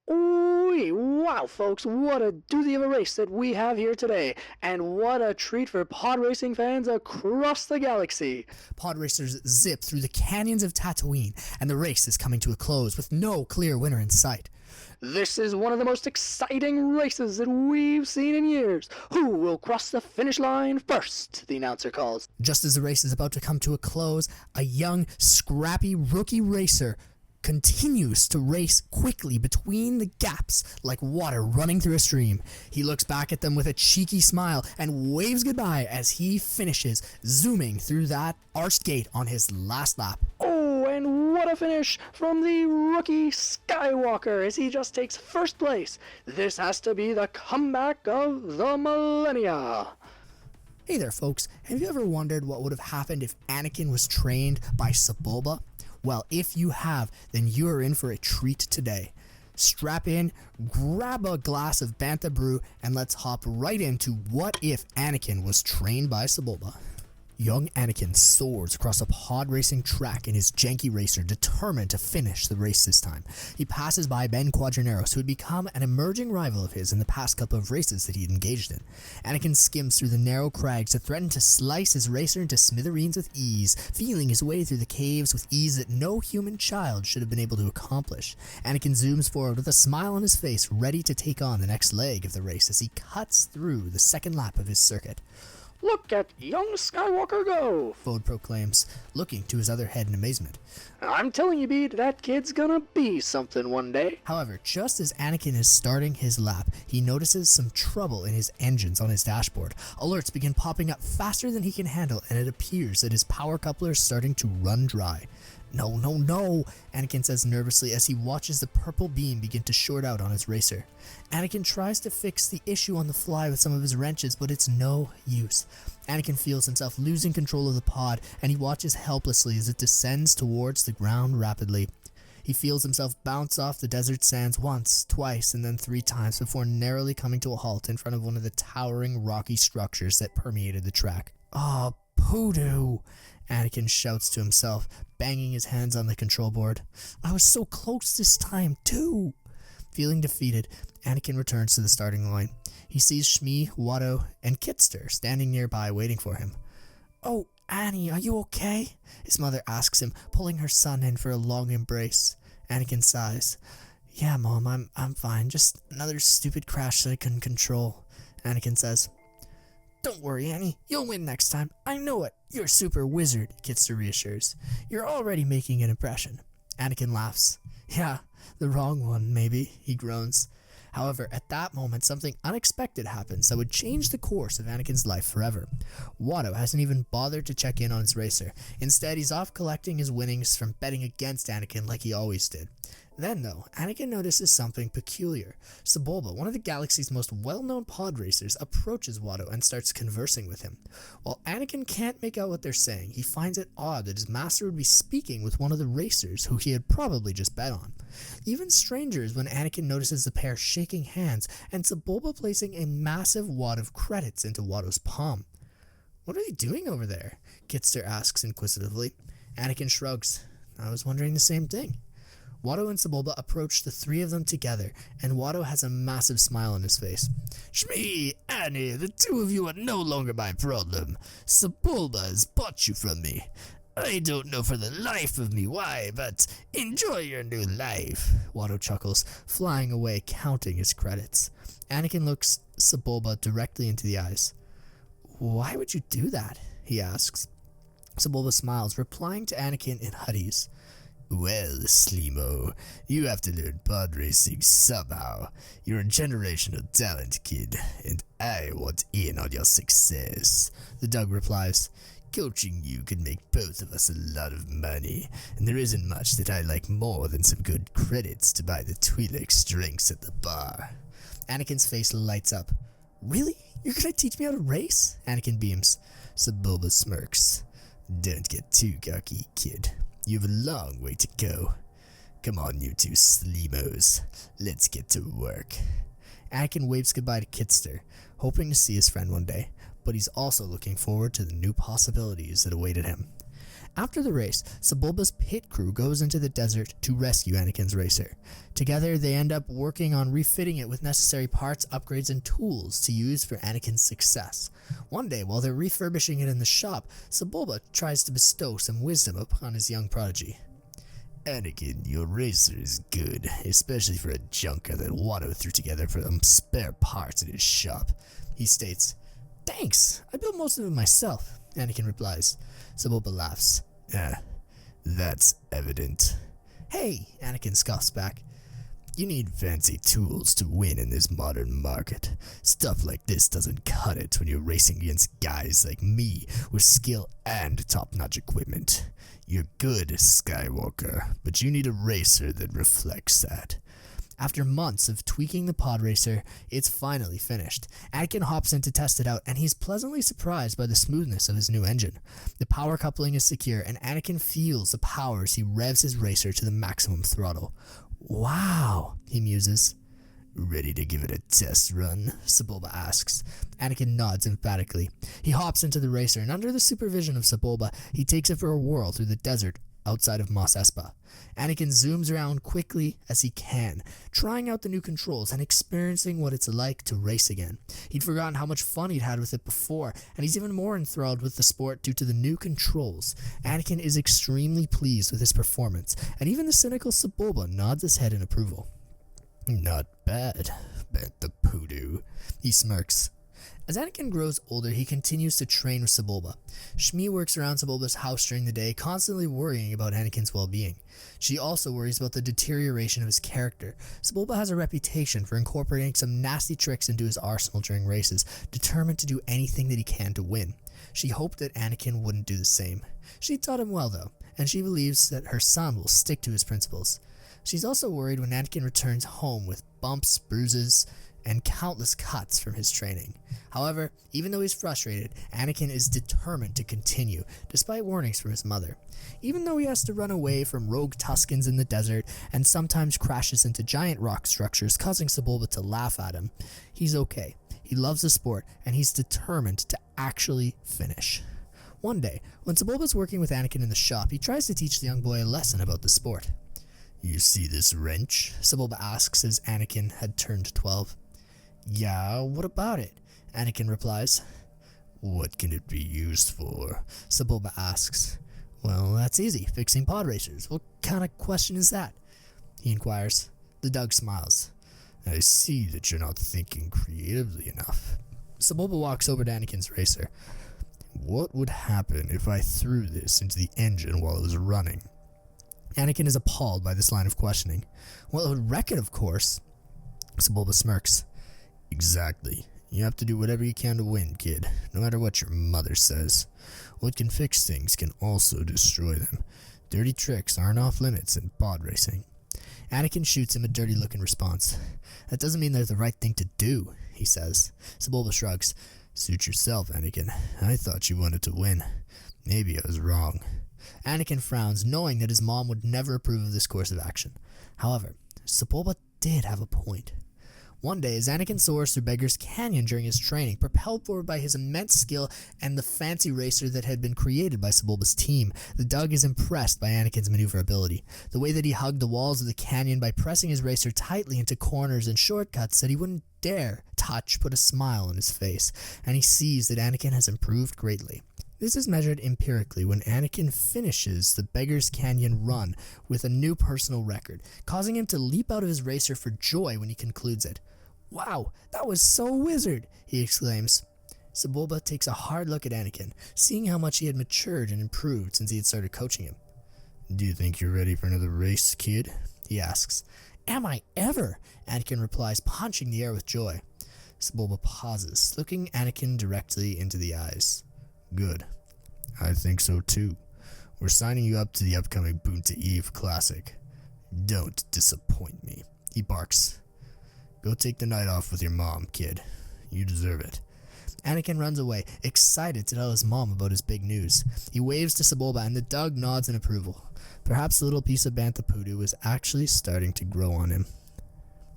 Ooh, wow, folks, what a doozy of a race that we have here today, and what a treat for pod racing fans across the galaxy. Pod racers zip through the canyons of Tatooine, and the race is coming to a close with no clear winner in sight. This is one of the most exciting races that we've seen in years. Who will cross the finish line first? The announcer calls. Just as the race is about to come to a close, a young, scrappy rookie racer continues to race quickly between the gaps like water running through a stream. He looks back at them with a cheeky smile and waves goodbye as he finishes, zooming through that arched gate on his last lap. Oh, and what a finish from the rookie Skywalker as he just takes first place. This has to be the comeback of the millennia. Hey there, folks. Have you ever wondered what would have happened if Anakin was trained by Sebulba? Well, if you have, then you are in for a treat today. Strap in, grab a glass of Bantha brew, and let's hop right into what if Anakin was trained by Sebulba. Young Anakin soars across a pod racing track in his janky racer, determined to finish the race this time. He passes by Ben Quadraneros, who had become an emerging rival of his in the past couple of races that he had engaged in. Anakin skims through the narrow crags that threaten to slice his racer into smithereens with ease, feeling his way through the caves with ease that no human child should have been able to accomplish. Anakin zooms forward with a smile on his face, ready to take on the next leg of the race as he cuts through the second lap of his circuit. Look at young Skywalker go, Fode proclaims, looking to his other head in amazement. I'm telling you, Bede, that kid's gonna be something one day. However, just as Anakin is starting his lap, he notices some trouble in his engines on his dashboard. Alerts begin popping up faster than he can handle, and it appears that his power coupler is starting to run dry. No, Anakin says nervously as he watches the purple beam begin to short out on his racer. Anakin tries to fix the issue on the fly with some of his wrenches, but it's no use. Anakin feels himself losing control of the pod, and he watches helplessly as it descends towards the ground rapidly. He feels himself bounce off the desert sands once, twice, and then 3 times before narrowly coming to a halt in front of one of the towering rocky structures that permeated the track. "Ah, poodoo," Anakin shouts to himself, banging his hands on the control board. "I was so close this time, too." Feeling defeated, Anakin returns to the starting line. He sees Shmi, Watto, and Kitster standing nearby waiting for him. "Oh, Annie, are you okay?" his mother asks him, pulling her son in for a long embrace. Anakin sighs. "Yeah, Mom, I'm fine. Just another stupid crash that I couldn't control," Anakin says. "Don't worry, Annie. You'll win next time. I know it. You're a super wizard," Kitster reassures. "You're already making an impression." Anakin laughs. "Yeah, the wrong one, maybe," he groans. However, at that moment, something unexpected happens that would change the course of Anakin's life forever. Watto hasn't even bothered to check in on his racer. Instead, he's off collecting his winnings from betting against Anakin like he always did. Then, though, Anakin notices something peculiar. Sebulba, one of the galaxy's most well-known pod racers, approaches Watto and starts conversing with him. While Anakin can't make out what they're saying, he finds it odd that his master would be speaking with one of the racers who he had probably just bet on. Even stranger is when Anakin notices the pair shaking hands and Sebulba placing a massive wad of credits into Watto's palm. "What are they doing over there?" Kitster asks inquisitively. Anakin shrugs. "I was wondering the same thing." Watto and Sebulba approach the 3 of them together, and Watto has a massive smile on his face. "Shmi, Annie, the 2 of you are no longer my problem. Sebulba has bought you from me. I don't know for the life of me why, but enjoy your new life," Watto chuckles, flying away counting his credits. Anakin looks Sebulba directly into the eyes. "Why would you do that?" he asks. Sebulba smiles, replying to Anakin in Huttese. "Well, Slimo, you have to learn pod racing somehow. You're a generational talent, kid, and I want in on your success," the Dug replies. "Coaching you could make both of us a lot of money, and there isn't much that I like more than some good credits to buy the Twi'leks drinks at the bar." Anakin's face lights up. "Really? You're gonna teach me how to race?" Anakin beams. Sebulba smirks. "Don't get too cocky, kid. You have a long way to go. Come on, you 2 Slimos. Let's get to work." Anakin waves goodbye to Kitster, hoping to see his friend one day, but he's also looking forward to the new possibilities that awaited him. After the race, Sebulba's pit crew goes into the desert to rescue Anakin's racer. Together, they end up working on refitting it with necessary parts, upgrades, and tools to use for Anakin's success. One day, while they're refurbishing it in the shop, Sebulba tries to bestow some wisdom upon his young prodigy. Anakin, your racer is good, especially for a junker that Watto threw together for some spare parts in his shop. He states, "Thanks, I built most of it myself," Anakin replies. Sebulba laughs. That's evident. "Hey," Anakin scoffs back. You need fancy tools to win in this modern market. Stuff like this doesn't cut it when you're racing against guys like me with skill and top-notch equipment. You're good, Skywalker, but you need a racer that reflects that. After months of tweaking the podracer, it's finally finished. Anakin hops in to test it out, and he's pleasantly surprised by the smoothness of his new engine. The power coupling is secure, and Anakin feels the power as he revs his racer to the maximum throttle. "Wow," he muses. Ready to give it a test run? Sebulba asks. Anakin nods emphatically. He hops into the racer, and under the supervision of Sebulba, he takes it for a whirl through the desert outside of Mos Espa. Anakin zooms around quickly as he can, trying out the new controls and experiencing what it's like to race again. He'd forgotten how much fun he'd had with it before, and he's even more enthralled with the sport due to the new controls. Anakin is extremely pleased with his performance, and even the cynical Sebulba nods his head in approval. Not bad, Boonta Eve. He smirks. As Anakin grows older, he continues to train with Sebulba. Shmi works around Sebulba's house during the day, constantly worrying about Anakin's well-being. She also worries about the deterioration of his character. Sebulba has a reputation for incorporating some nasty tricks into his arsenal during races, determined to do anything that he can to win. She hoped that Anakin wouldn't do the same. She taught him well, though, and she believes that her son will stick to his principles. She's also worried when Anakin returns home with bumps, bruises, and countless cuts from his training. However, even though he's frustrated, Anakin is determined to continue, despite warnings from his mother. Even though he has to run away from rogue Tuskens in the desert, and sometimes crashes into giant rock structures, causing Sebulba to laugh at him, he's okay. He loves the sport, and he's determined to actually finish. One day, when Sebulba's working with Anakin in the shop, he tries to teach the young boy a lesson about the sport. You see this wrench? Sebulba asks as Anakin had turned 12. Yeah, what about it? Anakin replies. What can it be used for? Sebulba asks. Well, that's easy, fixing pod racers. What kind of question is that? He inquires. The Doug smiles. I see that you're not thinking creatively enough. Sebulba walks over to Anakin's racer. What would happen if I threw this into the engine while it was running? Anakin is appalled by this line of questioning. Well, it would wreck it, of course. Sebulba smirks. Exactly. You have to do whatever you can to win, kid, no matter what your mother says. What can fix things can also destroy them. Dirty tricks aren't off limits in pod racing. Anakin shoots him a dirty look in response. That doesn't mean they're the right thing to do, he says. Sebulba shrugs. Suit yourself, Anakin. I thought you wanted to win. Maybe I was wrong. Anakin frowns, knowing that his mom would never approve of this course of action. However, Sebulba did have a point. One day, as Anakin soars through Beggar's Canyon during his training, propelled forward by his immense skill and the fancy racer that had been created by Sebulba's team, the Doug is impressed by Anakin's maneuverability. The way that he hugged the walls of the canyon by pressing his racer tightly into corners and shortcuts that he wouldn't dare touch put a smile on his face, and he sees that Anakin has improved greatly. This is measured empirically when Anakin finishes the Beggar's Canyon run with a new personal record, causing him to leap out of his racer for joy when he concludes it. "Wow, that was so wizard!" he exclaims. Sebulba takes a hard look at Anakin, seeing how much he had matured and improved since he had started coaching him. Do you think you're ready for another race, kid? He asks. "Am I ever?" Anakin replies, punching the air with joy. Sebulba pauses, looking Anakin directly into the eyes. Good. I think so too. We're signing you up to the upcoming Boonta Eve Classic. Don't disappoint me, he barks. Go take the night off with your mom, kid. You deserve it. Anakin runs away, excited to tell his mom about his big news. He waves to Sebulba, and the Doug nods in approval. Perhaps the little piece of Boonta Eve was actually starting to grow on him.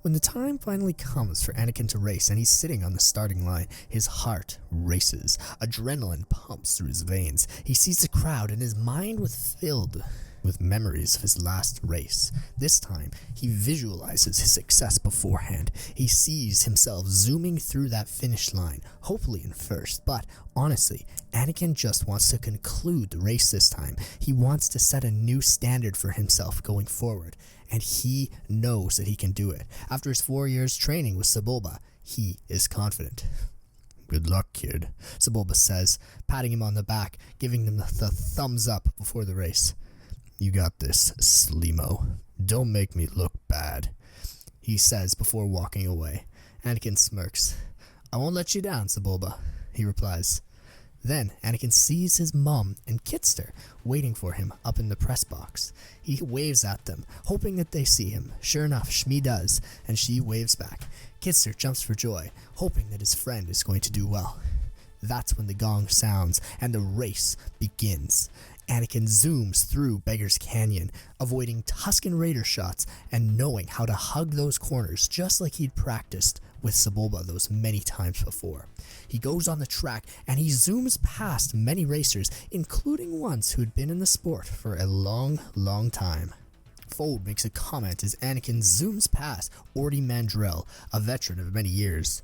When the time finally comes for Anakin to race and he's sitting on the starting line, his heart races. Adrenaline pumps through his veins. He sees the crowd and his mind was filled with memories of his last race. This time, he visualizes his success beforehand. He sees himself zooming through that finish line, hopefully in first, but honestly, Anakin just wants to conclude the race this time. He wants to set a new standard for himself going forward, and he knows that he can do it. After his 4 years training with Sebulba, he is confident. Good luck, kid, Sebulba says, patting him on the back, giving him the thumbs up before the race. You got this, Slimo. Don't make me look bad, he says before walking away. Anakin smirks. I won't let you down, Sebulba, he replies. Then Anakin sees his mom and Kitster waiting for him up in the press box. He waves at them, hoping that they see him. Sure enough, Shmi does, and she waves back. Kitster jumps for joy, hoping that his friend is going to do well. That's when the gong sounds and the race begins. Anakin zooms through Beggar's Canyon, avoiding Tusken Raider shots and knowing how to hug those corners just like he'd practiced with Sebulba those many times before. He goes on the track and he zooms past many racers, including ones who'd been in the sport for a long, long time. Fold makes a comment as Anakin zooms past Orty Mandrell, a veteran of many years.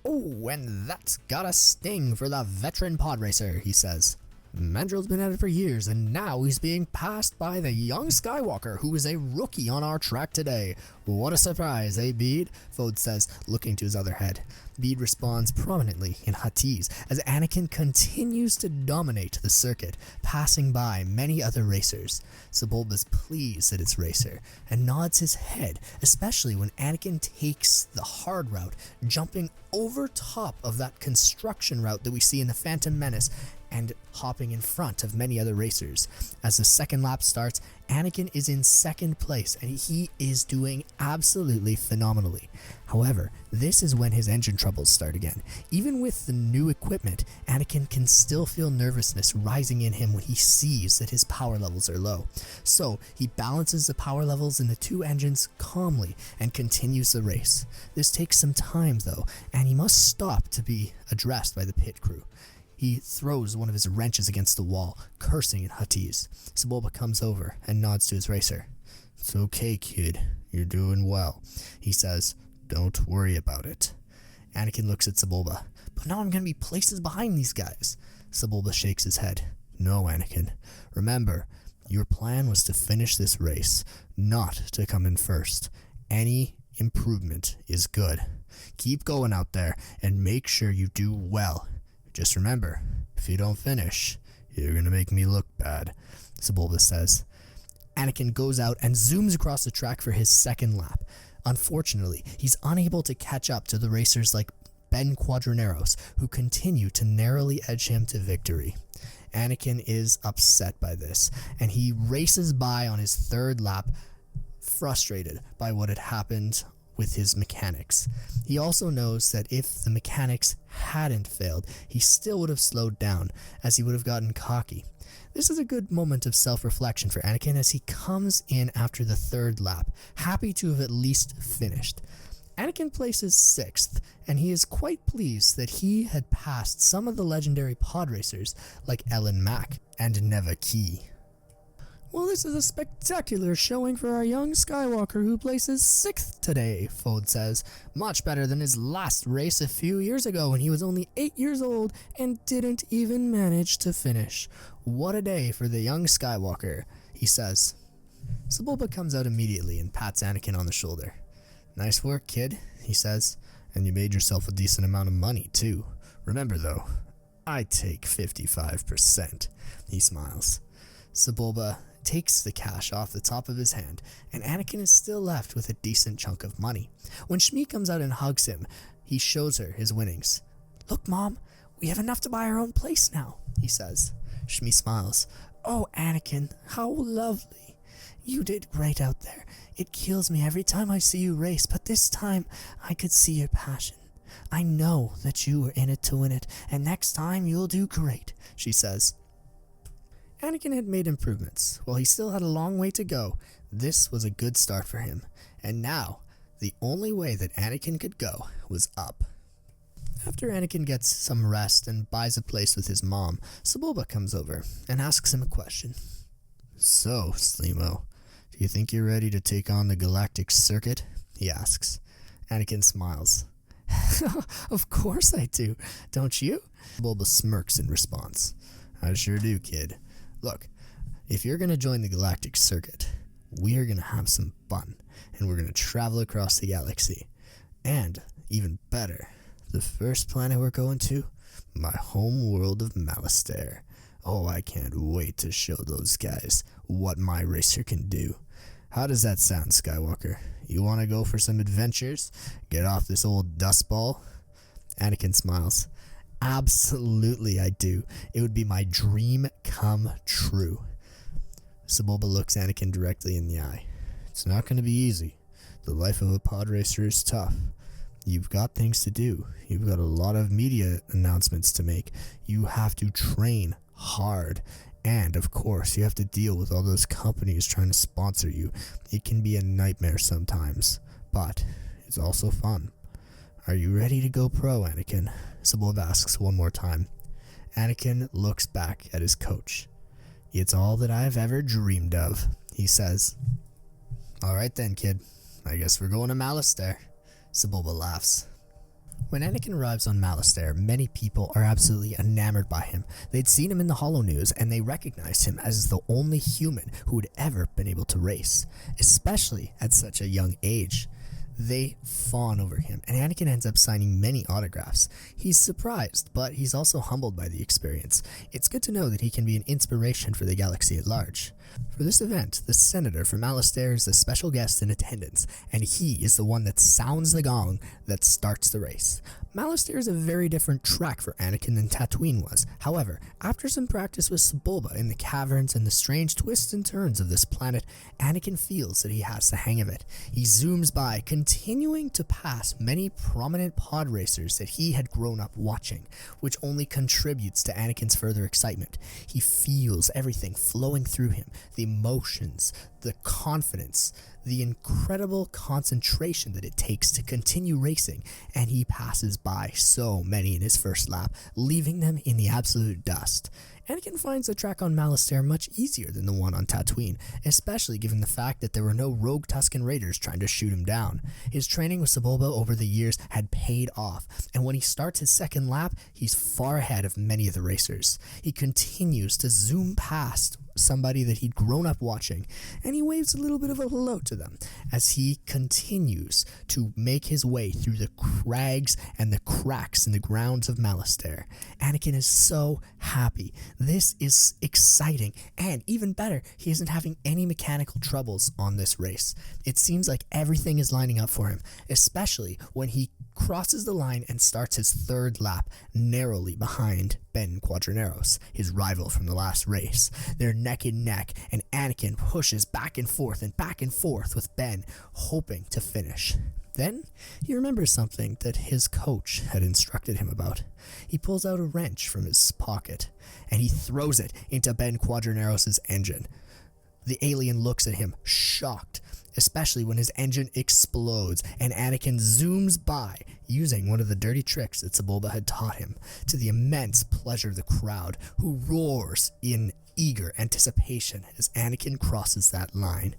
Oh, and that's got a sting for the veteran podracer, he says. Mandrell's been at it for years, and now he's being passed by the young Skywalker, who is a rookie on our track today. What a surprise, eh, Bede? Fode says, looking to his other head. Bede responds prominently in Huttese as Anakin continues to dominate the circuit, passing by many other racers. Sebulba's pleased at its racer and nods his head, especially when Anakin takes the hard route, jumping over top of that construction route that we see in The Phantom Menace and hopping in front of many other racers. As the second lap starts, Anakin is in second place and he is doing absolutely phenomenally. However, this is when his engine troubles start again. Even with the new equipment, Anakin can still feel nervousness rising in him when he sees that his power levels are low. So he balances the power levels in the two engines calmly and continues the race. This takes some time though, and he must stop to be addressed by the pit crew. He throws one of his wrenches against the wall, cursing in Huttese. Sebulba comes over and nods to his racer. It's okay, kid. You're doing well, he says. Don't worry about it. Anakin looks at Sebulba. But now I'm going to be places behind these guys. Sebulba shakes his head. No, Anakin. Remember, your plan was to finish this race, not to come in first. Any improvement is good. Keep going out there and make sure you do well. Just remember, if you don't finish, you're gonna make me look bad, Sebulba says. Anakin goes out and zooms across the track for his second lap. Unfortunately, he's unable to catch up to the racers like Ben Quadraneros, who continue to narrowly edge him to victory. Anakin is upset by this, and he races by on his third lap, frustrated by what had happened with his mechanics. He also knows that if the mechanics hadn't failed, he still would have slowed down, as he would have gotten cocky. This is a good moment of self-reflection for Anakin as he comes in after the third lap, happy to have at least finished. Anakin places 6th, and he is quite pleased that he had passed some of the legendary pod racers like Ellen Mack and Neva Key. Well, this is a spectacular showing for our young Skywalker who places 6th today, Fode says. Much better than his last race a few years ago when he was only 8 years old and didn't even manage to finish. What a day for the young Skywalker, he says. Sebulba comes out immediately and pats Anakin on the shoulder. Nice work, kid, he says. And you made yourself a decent amount of money, too. Remember, though, I take 55%, he smiles. Sebulba takes the cash off the top of his hand, and Anakin is still left with a decent chunk of money. When Shmi comes out and hugs him, he shows her his winnings. Look, Mom, we have enough to buy our own place now, he says. Shmi smiles. Oh, Anakin, how lovely. You did great out there. It kills me every time I see you race, but this time I could see your passion. I know that you were in it to win it, and next time you'll do great, she says. Anakin had made improvements. While he still had a long way to go, this was a good start for him. And now, The only way that Anakin could go was up. After Anakin gets some rest and buys a place with his mom, Sebulba comes over and asks him a question. So, Slimo, do you think you're ready to take on the galactic circuit? He asks. Anakin smiles. Of course I do, don't you? Sebulba smirks in response. I sure do, kid. Look, if you're going to join the galactic circuit, we're going to have some fun, and we're going to travel across the galaxy. And, even better, the first planet we're going to, my home world of Malastare. Oh, I can't wait to show those guys what my racer can do. How does that sound, Skywalker? You want to go for some adventures? Get off this old dust ball? Anakin smiles. Absolutely I do. It would be my dream come true. Sebulba looks Anakin directly in the eye. It's not going to be easy. The life of a podracer is tough. You've got things to do. You've got a lot of media announcements to make. You have to train hard. And, of course, you have to deal with all those companies trying to sponsor you. It can be a nightmare sometimes. But it's also fun. Are you ready to go pro, Anakin? Sebulba asks one more time. Anakin looks back at his coach. It's all that I've ever dreamed of, he says. All right then, kid. I guess we're going to Malastare. Sebulba laughs. When Anakin arrives on Malastare, many people are absolutely enamored by him. They'd seen him in the Holo News, and they recognized him as the only human who had ever been able to race, especially at such a young age. They fawn over him, and Anakin ends up signing many autographs. He's surprised, but he's also humbled by the experience. It's good to know that he can be an inspiration for the galaxy at large. For this event, the senator from Malastare is the special guest in attendance, and he is the one that sounds the gong that starts the race. Malastare is a very different track for Anakin than Tatooine was. However, after some practice with Sebulba in the caverns and the strange twists and turns of this planet, Anakin feels that he has the hang of it. He zooms by, continuing to pass many prominent pod racers that he had grown up watching, which only contributes to Anakin's further excitement. He feels everything flowing through him, the emotions, the confidence, the incredible concentration that it takes to continue racing, and he passes by so many in his first lap, leaving them in the absolute dust. Anakin finds the track on Malastare much easier than the one on Tatooine, especially given the fact that there were no rogue Tusken Raiders trying to shoot him down. His training with Sebulba over the years had paid off, and when he starts his second lap, he's far ahead of many of the racers. He continues to zoom past somebody that he'd grown up watching, and he waves a little bit of a hello to them as he continues to make his way through the crags and the cracks in the grounds of Malastare. Anakin is so happy. This is exciting, and even better, he isn't having any mechanical troubles on this race. It seems like everything is lining up for him, especially when he crosses the line and starts his third lap, narrowly behind Ben Quadraneros, his rival from the last race. They're neck and neck, and Anakin pushes back and forth with Ben, hoping to finish. Then he remembers something that his coach had instructed him about. He pulls out a wrench from his pocket, and he throws it into Ben Quadraneros' engine. The alien looks at him, shocked, especially when his engine explodes and Anakin zooms by, using one of the dirty tricks that Sebulba had taught him, to the immense pleasure of the crowd, who roars in eager anticipation as Anakin crosses that line.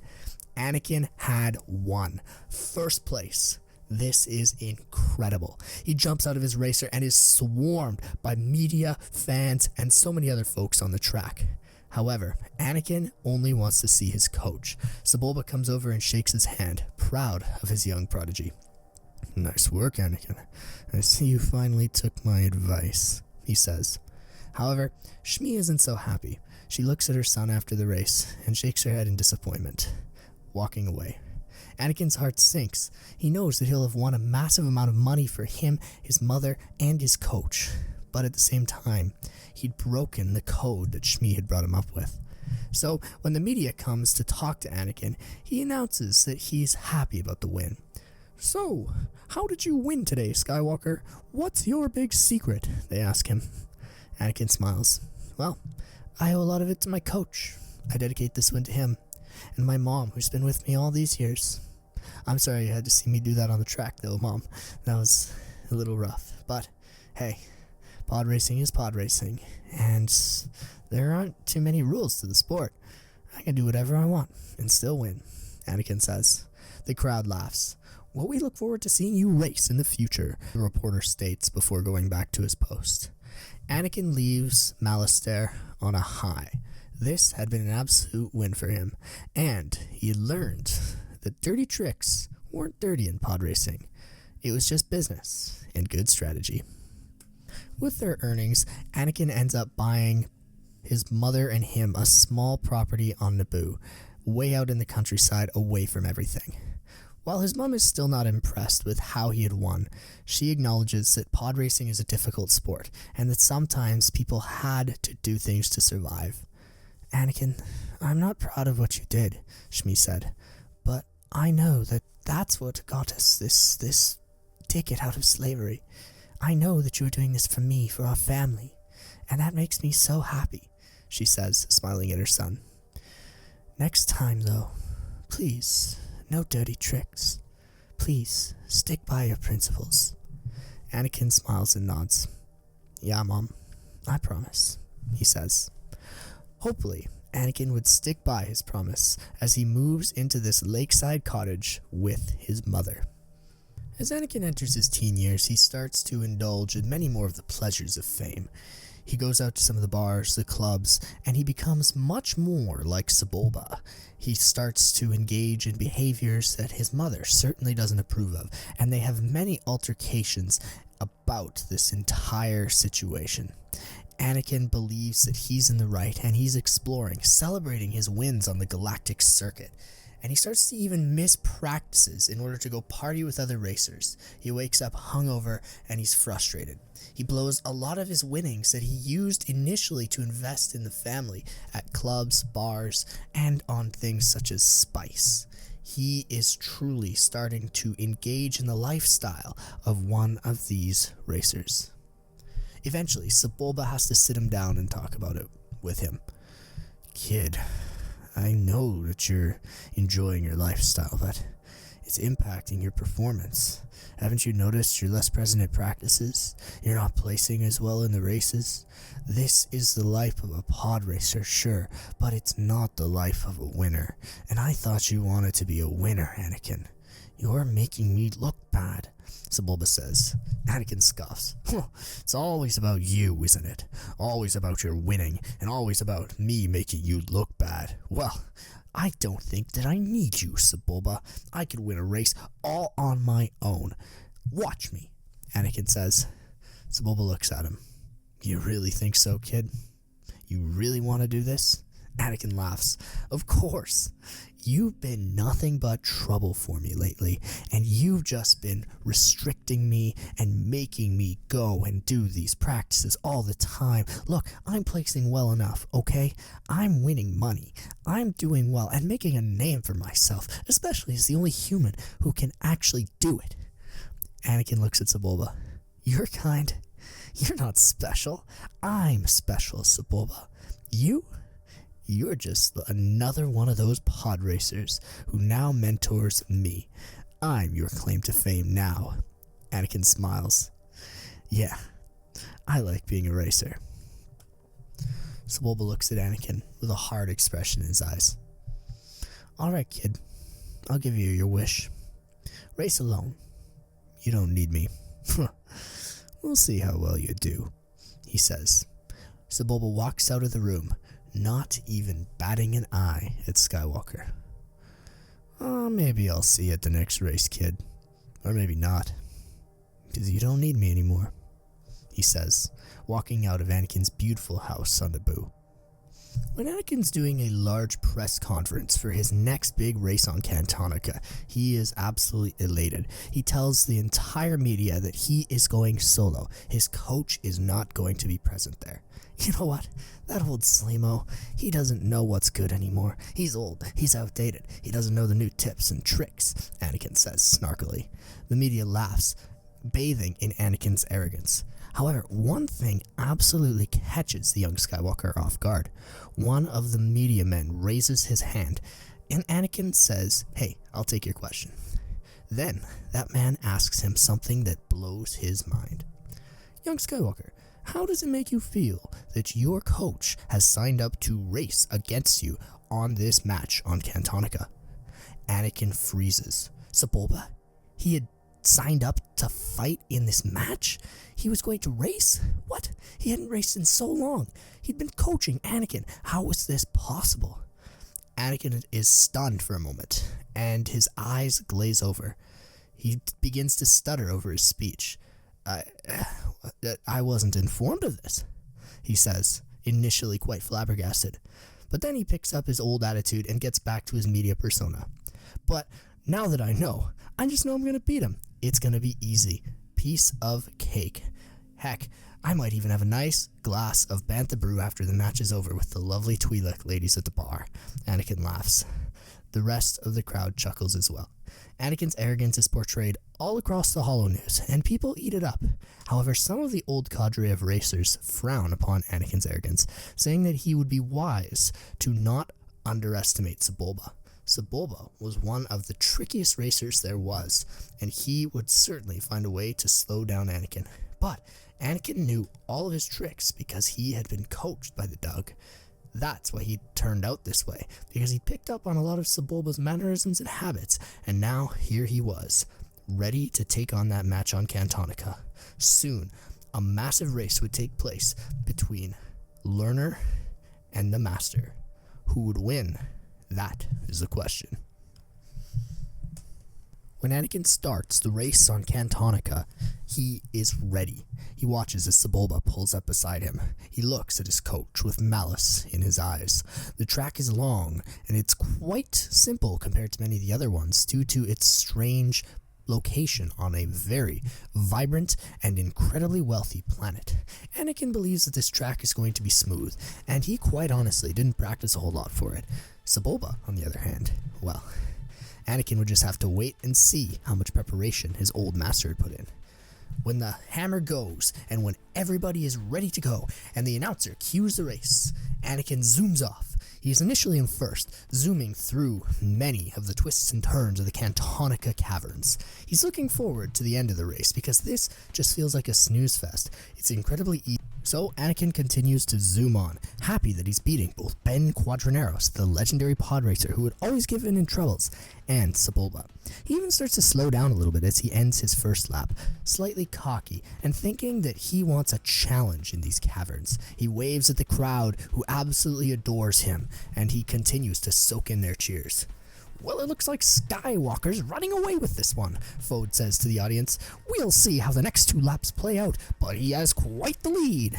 Anakin had won. First place. This is incredible. He jumps out of his racer and is swarmed by media, fans, and so many other folks on the track. However, Anakin only wants to see his coach. Sebulba comes over and shakes his hand, proud of his young prodigy. Nice work, Anakin. I see you finally took my advice, he says. However, Shmi isn't so happy. She looks at her son after the race and shakes her head in disappointment, walking away. Anakin's heart sinks. He knows that he'll have won a massive amount of money for him, his mother, and his coach. But at the same time, he'd broken the code that Shmi had brought him up with. So, when the media comes to talk to Anakin, he announces that he's happy about the win. "So, how did you win today, Skywalker? What's your big secret?" they ask him. Anakin smiles. "Well, I owe a lot of it to my coach. I dedicate this win to him, and my mom, who's been with me all these years." I'm sorry you had to see me do that on the track, though, Mom. That was a little rough. But, hey, pod racing is pod racing, and there aren't too many rules to the sport. I can do whatever I want and still win, Anakin says. The crowd laughs. Well, we look forward to seeing you race in the future, the reporter states before going back to his post. Anakin leaves Malastare on a high. This had been an absolute win for him, and he learned that dirty tricks weren't dirty in pod racing. It was just business and good strategy. With their earnings, Anakin ends up buying his mother and him a small property on Naboo, way out in the countryside away from everything. While his mom is still not impressed with how he had won, she acknowledges that pod racing is a difficult sport and that sometimes people had to do things to survive. Anakin, I'm not proud of what you did, Shmi said, but I know that that's what got us this ticket out of slavery. I know that you're doing this for me, for our family, and that makes me so happy, she says, smiling at her son. Next time, though, please, no dirty tricks. Please, stick by your principles. Anakin smiles and nods. Yeah, Mom, I promise, he says. Hopefully, Anakin would stick by his promise as he moves into this lakeside cottage with his mother. As Anakin enters his teen years, he starts to indulge in many more of the pleasures of fame. He goes out to some of the bars, the clubs, and he becomes much more like Sebulba. He starts to engage in behaviors that his mother certainly doesn't approve of, and they have many altercations about this entire situation. Anakin believes that he's in the right, and he's exploring, celebrating his wins on the galactic circuit. And he starts to even miss practices in order to go party with other racers. He wakes up hungover and he's frustrated. He blows a lot of his winnings that he used initially to invest in the family at clubs, bars, and on things such as spice. He is truly starting to engage in the lifestyle of one of these racers. Eventually, Sebulba has to sit him down and talk about it with him. Kid, I know that you're enjoying your lifestyle, but it's impacting your performance. Haven't you noticed you're less present at practices? You're not placing as well in the races? This is the life of a pod racer, sure, but it's not the life of a winner. And I thought you wanted to be a winner, Anakin. You're making me look bad, Sebulba says. Anakin scoffs. It's always about you, isn't it? Always about your winning, and always about me making you look bad. Well, I don't think that I need you, Sebulba. I could win a race all on my own. Watch me, Anakin says. Sebulba looks at him. You really think so, kid? You really want to do this? Anakin laughs. Of course. You've been nothing but trouble for me lately, and you've just been restricting me and making me go and do these practices all the time. Look, I'm placing well enough, okay? I'm winning money. I'm doing well and making a name for myself, especially as the only human who can actually do it. Anakin looks at Sebulba. You're kind. You're not special. I'm special, Sebulba. You're just another one of those pod racers who now mentors me. I'm your claim to fame now. Anakin smiles. Yeah, I like being a racer. Sebulba looks at Anakin with a hard expression in his eyes. Alright, kid. I'll give you your wish. Race alone. You don't need me. We'll see how well you do, he says. Sebulba walks out of the room, not even batting an eye at Skywalker. Maybe I'll see you at the next race, kid. Or maybe not. Because you don't need me anymore, he says, walking out of Anakin's beautiful house on Naboo. When Anakin's doing a large press conference for his next big race on Cantonica, he is absolutely elated. He tells the entire media that he is going solo. His coach is not going to be present there. You know what? That old Slimo, he doesn't know what's good anymore. He's old. He's outdated. He doesn't know the new tips and tricks, Anakin says snarkily. The media laughs, bathing in Anakin's arrogance. However, one thing absolutely catches the young Skywalker off guard. One of the media men raises his hand And Anakin says, hey, I'll take your question. Then that man asks him something that blows his mind. Young Skywalker, how does it make you feel that your coach has signed up to race against you on this match on Cantonica? Anakin freezes. Sebulba, he had signed up to fight in this match? He was going to race? What? He hadn't raced in so long. He'd been coaching Anakin. How was this possible? Anakin is stunned for a moment, and his eyes glaze over. He begins to stutter over his speech. I wasn't informed of this, he says, initially quite flabbergasted. But then he picks up his old attitude and gets back to his media persona. But now that I know, I just know I'm going to beat him. It's going to be easy. Piece of cake. Heck, I might even have a nice glass of Bantha brew after the match is over with the lovely Twi'lek ladies at the bar. Anakin laughs. The rest of the crowd chuckles as well. Anakin's arrogance is portrayed all across the Holo News, and people eat it up. However, some of the old cadre of racers frown upon Anakin's arrogance, saying that he would be wise to not underestimate Sebulba. Sebulba was one of the trickiest racers there was, and he would certainly find a way to slow down Anakin. But Anakin knew all of his tricks because he had been coached by the Dug. That's why he turned out this way, because he picked up on a lot of Sebulba's mannerisms and habits, and now here he was, ready to take on that match on Cantonica. Soon, a massive race would take place between learner and the master. Who would win? That is the question. When Anakin starts the race on Cantonica, he is ready. He watches as Sebulba pulls up beside him. He looks at his coach with malice in his eyes. The track is long, and it's quite simple compared to many of the other ones due to its strange location on a very vibrant and incredibly wealthy planet. Anakin believes that this track is going to be smooth, and he quite honestly didn't practice a whole lot for it. Sebulba, on the other hand, well, Anakin would just have to wait and see how much preparation his old master had put in. When the hammer goes, and when everybody is ready to go, and the announcer cues the race, Anakin zooms off. He is initially in first, zooming through many of the twists and turns of the Cantonica caverns. He's looking forward to the end of the race, because this just feels like a snooze fest. It's incredibly easy. So Anakin continues to zoom on, happy that he's beating both Ben Quadraneros, the legendary podracer who would always give in troubles, and Sebulba. He even starts to slow down a little bit as he ends his first lap, slightly cocky and thinking that he wants a challenge in these caverns. He waves at the crowd who absolutely adores him, and he continues to soak in their cheers. Well, it looks like Skywalker's running away with this one, Fode says to the audience. We'll see how the next 2 laps play out, but he has quite the lead,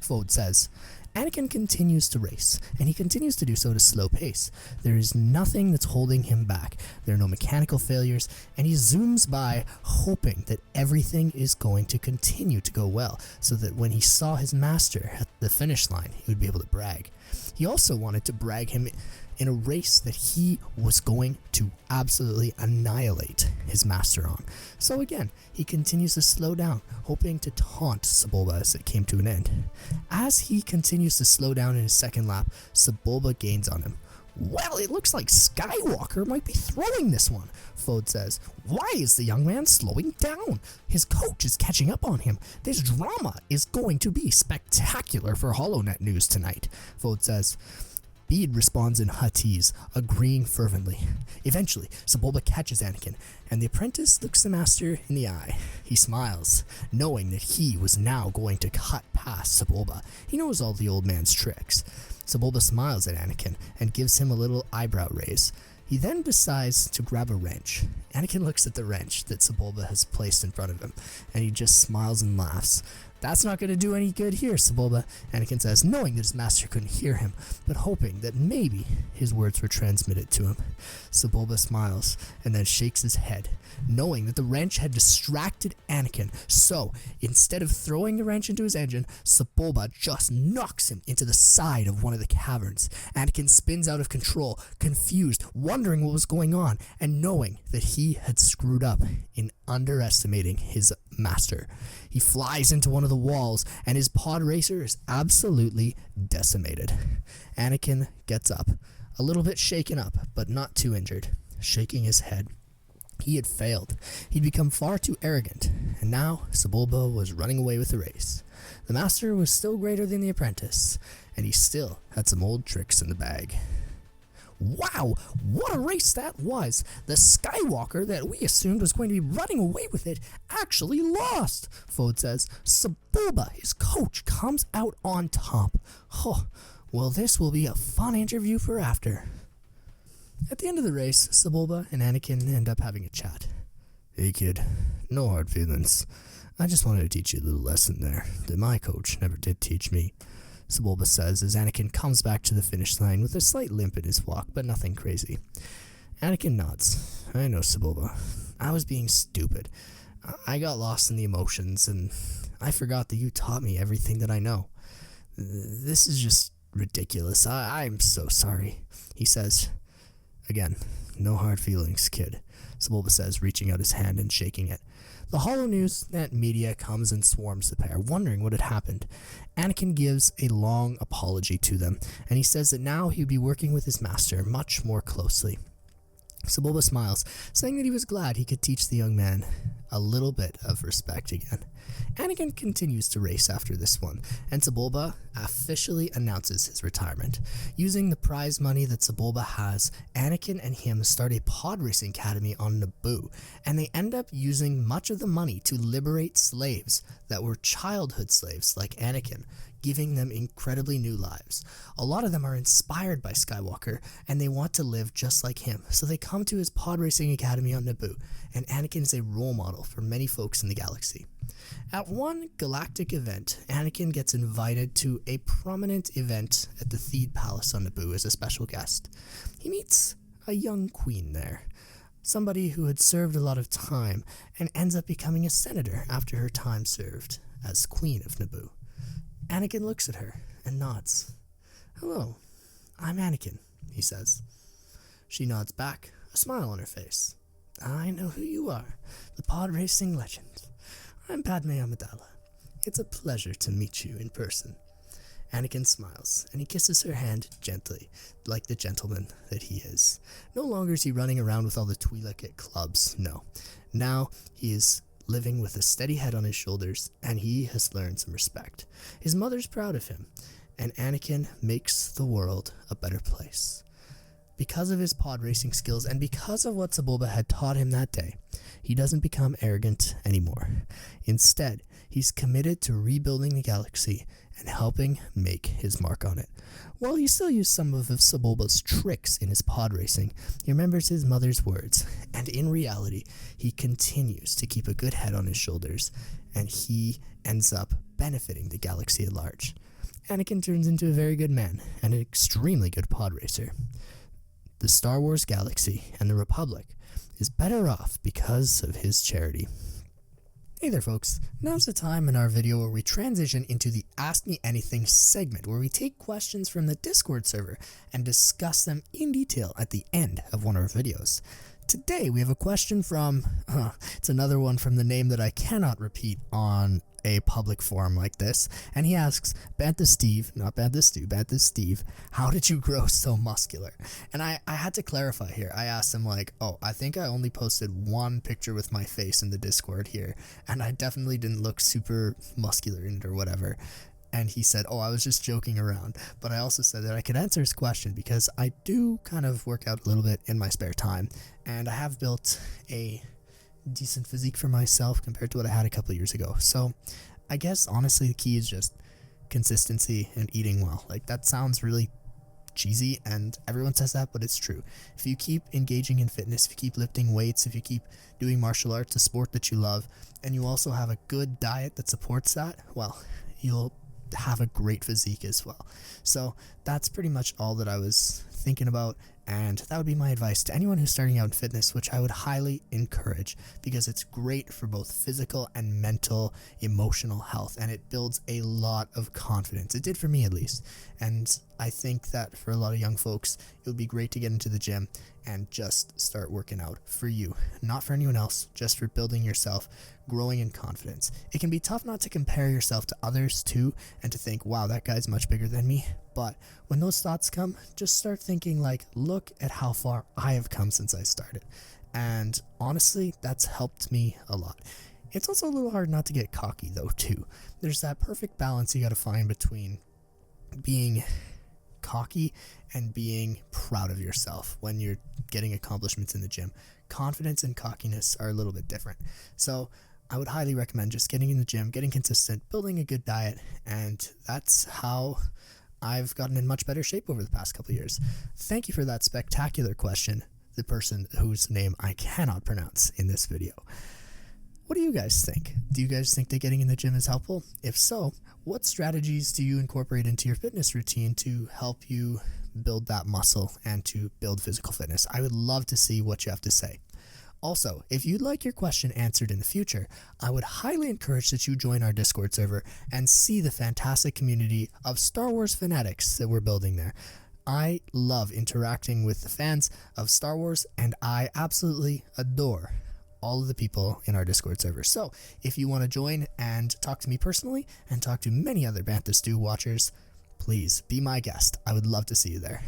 Fode says. Anakin continues to race, and he continues to do so at a slow pace. There is nothing that's holding him back. There are no mechanical failures, and he zooms by, hoping that everything is going to continue to go well, so that when he saw his master at the finish line, he would be able to brag. He also wanted to brag him in a race that he was going to absolutely annihilate his master on. So again, he continues to slow down, hoping to taunt Sebulba as it came to an end. As he continues to slow down in his second lap, Sebulba gains on him. Well, it looks like Skywalker might be throwing this one, Fode says. Why is the young man slowing down? His coach is catching up on him. This drama is going to be spectacular for HoloNet News tonight, Fode says. Bede responds in Huttese, agreeing fervently. Eventually, Sebulba catches Anakin, and the apprentice looks the master in the eye. He smiles, knowing that he was now going to cut past Sebulba. He knows all the old man's tricks. Sebulba smiles at Anakin and gives him a little eyebrow raise. He then decides to grab a wrench. Anakin looks at the wrench that Sebulba has placed in front of him, and he just smiles and laughs. That's not going to do any good here, Sebulba, Anakin says, knowing that his master couldn't hear him, but hoping that maybe his words were transmitted to him. Sebulba smiles and then shakes his head, knowing that the wrench had distracted Anakin. So, instead of throwing the wrench into his engine, Sebulba just knocks him into the side of one of the caverns. Anakin spins out of control, confused, wondering what was going on, and knowing that he had screwed up in underestimating his master. He flies into one of the walls, and his pod racer is absolutely decimated. Anakin gets up, a little bit shaken up, but not too injured, shaking his head. He had failed. He'd become far too arrogant, and now Sebulba was running away with the race. The master was still greater than the apprentice, and he still had some old tricks in the bag. Wow, what a race that was! The Skywalker that we assumed was going to be running away with it actually lost, Fode says. Sebulba, his coach, comes out on top. Oh, well, this will be a fun interview for after. At the end of the race, Sebulba and Anakin end up having a chat. Hey kid, no hard feelings. I just wanted to teach you a little lesson there that my coach never did teach me, Sebulba says as Anakin comes back to the finish line with a slight limp in his walk, but nothing crazy. Anakin nods. I know, Sebulba. I was being stupid. I got lost in the emotions, and I forgot that you taught me everything that I know. This is just ridiculous. I'm so sorry, he says. Again, no hard feelings, kid, Sebulba says, reaching out his hand and shaking it. The Hollow News Net media comes and swarms the pair, wondering what had happened. Anakin gives a long apology to them, and he says that now he would be working with his master much more closely. Sebulba smiles, saying that he was glad he could teach the young man a little bit of respect again. Anakin continues to race after this one, and Sebulba officially announces his retirement. Using the prize money that Sebulba has, Anakin and him start a podracing academy on Naboo, and they end up using much of the money to liberate slaves that were childhood slaves like Anakin, giving them incredibly new lives. A lot of them are inspired by Skywalker, and they want to live just like him, so they come to his podracing academy on Naboo, and Anakin is a role model for many folks in the galaxy. At one galactic event, Anakin gets invited to a prominent event at the Theed Palace on Naboo as a special guest. He meets a young queen there, somebody who had served a lot of time and ends up becoming a senator after her time served as Queen of Naboo. Anakin looks at her and nods. "Hello, I'm Anakin," he says. She nods back, a smile on her face. "I know who you are, the pod racing legend. I'm Padme Amidala. It's a pleasure to meet you in person." Anakin smiles, and he kisses her hand gently, like the gentleman that he is. No longer is he running around with all the Twi'lek at clubs, no. Now he is living with a steady head on his shoulders, and he has learned some respect. His mother's proud of him, and Anakin makes the world a better place. Because of his pod racing skills, and because of what Sebulba had taught him that day, he doesn't become arrogant anymore. Instead, he's committed to rebuilding the galaxy and helping make his mark on it. While he still used some of Sebulba's tricks in his pod racing, he remembers his mother's words, and in reality, he continues to keep a good head on his shoulders, and he ends up benefiting the galaxy at large. Anakin turns into a very good man, and an extremely good pod racer. The Star Wars galaxy and the Republic is better off because of his charity. Hey there folks, now's the time in our video where we transition into the Ask Me Anything segment, where we take questions from the Discord server and discuss them in detail at the end of one of our videos. Today we have a question from, it's another one from the name that I cannot repeat on a public forum like this, and he asks, Bantha Steve, not Bantha Stu, Bantha Steve, how did you grow so muscular? And I had to clarify here. I asked him like, I think I only posted one picture with my face in the Discord here, and I definitely didn't look super muscular in it or whatever. And he said, I was just joking around. But I also said that I could answer his question because I do kind of work out a little bit in my spare time, and I have built a decent physique for myself compared to what I had a couple of years ago. So I guess honestly the key is just consistency and eating well. Like, that sounds really cheesy and everyone says that, but it's true. If you keep engaging in fitness, if you keep lifting weights, if you keep doing martial arts, a sport that you love, and you also have a good diet that supports that, well, you'll have a great physique as well. So that's pretty much all that I was thinking about, and that would be my advice to anyone who's starting out in fitness, which I would highly encourage because it's great for both physical and mental, emotional health, and it builds a lot of confidence. It did for me at least, and I think that for a lot of young folks, it would be great to get into the gym and just start working out for you, not for anyone else, just for building yourself, growing in confidence. It can be tough not to compare yourself to others too, and to think, wow, that guy's much bigger than me. But when those thoughts come, just start thinking like, look at how far I have come since I started. And honestly, that's helped me a lot. It's also a little hard not to get cocky though too. There's that perfect balance you got to find between being cocky and being proud of yourself when you're getting accomplishments in the gym. Confidence and cockiness are a little bit different. So I would highly recommend just getting in the gym, getting consistent, building a good diet, and that's how I've gotten in much better shape over the past couple of years. Thank you for that spectacular question, the person whose name I cannot pronounce in this video. What do you guys think? Do you guys think that getting in the gym is helpful? If so, what strategies do you incorporate into your fitness routine to help you build that muscle and to build physical fitness? I would love to see what you have to say. Also, if you'd like your question answered in the future, I would highly encourage that you join our Discord server and see the fantastic community of Star Wars fanatics that we're building there. I love interacting with the fans of Star Wars, and I absolutely adore all of the people in our Discord server. So if you want to join and talk to me personally and talk to many other Bantha Stew watchers, please be my guest. I would love to see you there.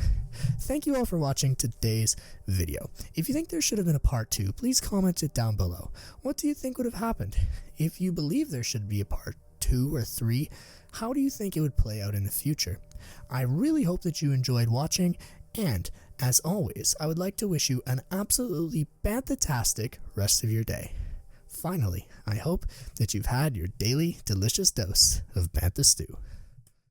Thank you all for watching today's video. If you think there should have been a part 2, please comment it down below. What do you think would have happened? If you believe there should be a part 2 or 3, how do you think it would play out in the future? I really hope that you enjoyed watching, and as always, I would like to wish you an absolutely banthatastic rest of your day. Finally, I hope that you've had your daily delicious dose of Bantha Stew.